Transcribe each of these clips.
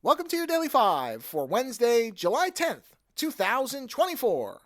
Welcome to your Daily 5 for Wednesday, July 10th, 2024.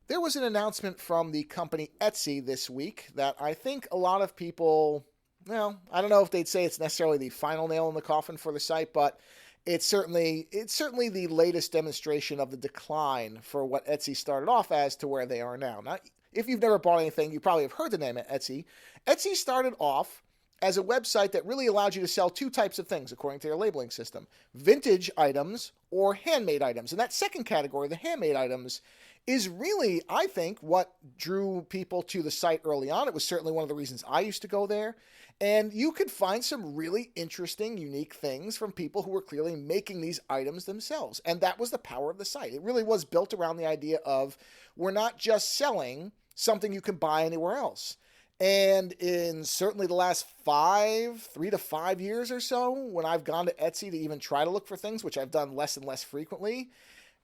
There was an announcement from the company Etsy this week that I think a lot of people, well, I don't know if they'd say it's necessarily the final nail in the coffin for the site, but it's certainly the latest demonstration of the decline for what Etsy started off as to where they are now. Now, if you've never bought anything, you probably have heard the name of Etsy. Etsy started off as a website that really allowed you to sell two types of things according to their labeling system: vintage items or handmade items. And that second category, the handmade items, is really, I think, what drew people to the site early on. It was certainly one of the reasons I used to go there. And you could find some really interesting, unique things from people who were clearly making these items themselves. And that was the power of the site. It really was built around the idea of, we're not just selling something you can buy anywhere else. And in certainly the last 3 to 5 years or so, when I've gone to Etsy to even try to look for things, which I've done less and less frequently,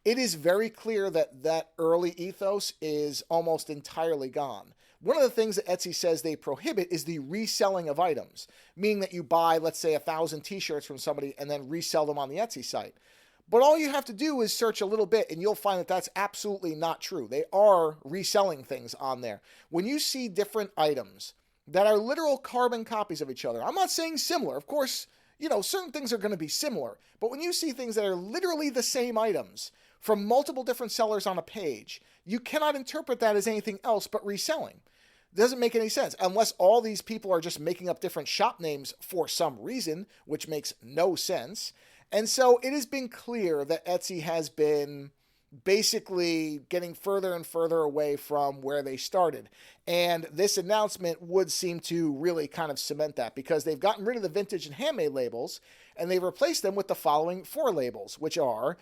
it is very clear that that early ethos is almost entirely gone. One of the things that Etsy says they prohibit is the reselling of items, meaning that you buy, let's say, 1,000 t-shirts from somebody and then resell them on the Etsy site. But all you have to do is search a little bit and you'll find that that's absolutely not true. They are reselling things on there. When you see different items that are literal carbon copies of each other, I'm not saying similar. Of course, certain things are going to be similar. But when you see things that are literally the same items from multiple different sellers on a page, you cannot interpret that as anything else but reselling. It doesn't make any sense unless all these people are just making up different shop names for some reason, which makes no sense. And so it has been clear that Etsy has been basically getting further and further away from where they started. And this announcement would seem to really kind of cement that, because they've gotten rid of the vintage and handmade labels and they've replaced them with the following four labels, which are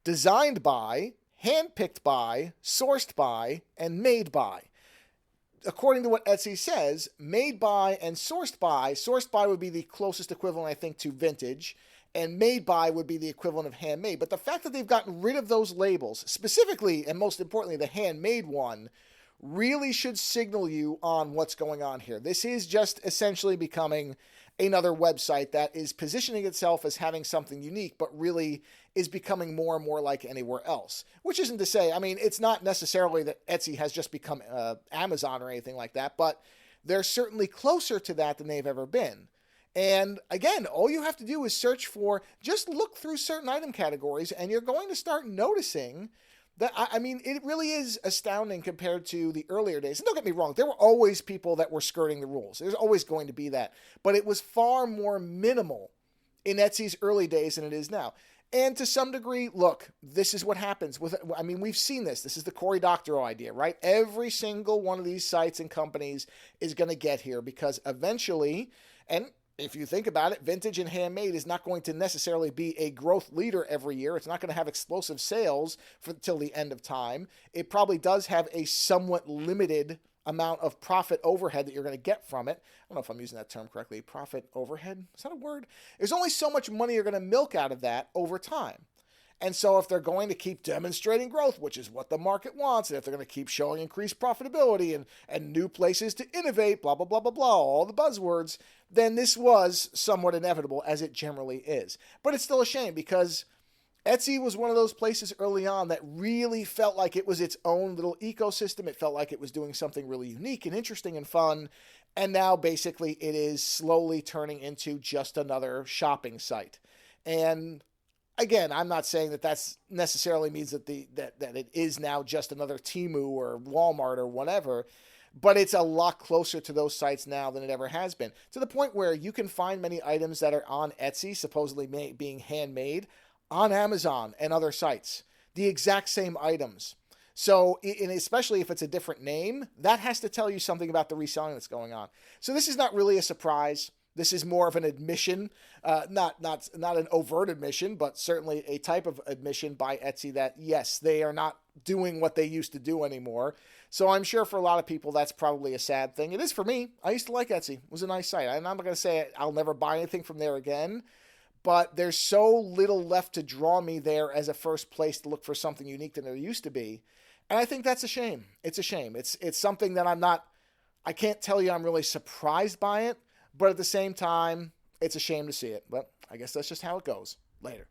designed by, handpicked by, sourced by, and made by. According to what Etsy says, made by and sourced by would be the closest equivalent, I think, to vintage, and made by would be the equivalent of handmade. But the fact that they've gotten rid of those labels, specifically and most importantly the handmade one, really should signal you on what's going on here. This is just essentially becoming another website that is positioning itself as having something unique, but really is becoming more and more like anywhere else. Which isn't to say, it's not necessarily that Etsy has just become Amazon or anything like that, but they're certainly closer to that than they've ever been. And again, all you have to do is just look through certain item categories and you're going to start noticing that, it really is astounding compared to the earlier days. And don't get me wrong, there were always people that were skirting the rules. There's always going to be that. But it was far more minimal in Etsy's early days than it is now. And to some degree, look, this is what happens we've seen this. This is the Cory Doctorow idea, right? Every single one of these sites and companies is going to get here because eventually, and if you think about it, vintage and handmade is not going to necessarily be a growth leader every year. It's not going to have explosive sales till the end of time. It probably does have a somewhat limited amount of profit overhead that you're going to get from it. I don't know if I'm using that term correctly. Profit overhead? Is that a word? There's only so much money you're going to milk out of that over time. And so if they're going to keep demonstrating growth, which is what the market wants, and if they're going to keep showing increased profitability and new places to innovate, blah, blah, blah, blah, blah, all the buzzwords, then this was somewhat inevitable, as it generally is. But it's still a shame because Etsy was one of those places early on that really felt like it was its own little ecosystem. It felt like it was doing something really unique and interesting and fun. And now basically it is slowly turning into just another shopping site. And again, I'm not saying that that's necessarily means that that it is now just another Temu or Walmart or whatever, but it's a lot closer to those sites now than it ever has been, to the point where you can find many items that are on Etsy, supposedly being handmade, on Amazon and other sites. The exact same items. So, and especially if it's a different name, that has to tell you something about the reselling that's going on. So this is not really a surprise. This is more of an admission, not an overt admission, but certainly a type of admission by Etsy that, yes, they are not doing what they used to do anymore. So I'm sure for a lot of people, that's probably a sad thing. It is for me. I used to like Etsy. It was a nice site. I'm not going to say I'll never buy anything from there again, but there's so little left to draw me there as a first place to look for something unique than there used to be. And I think that's a shame. It's a shame. It's something that I can't tell you I'm really surprised by it. But at the same time, it's a shame to see it. But I guess that's just how it goes. Later.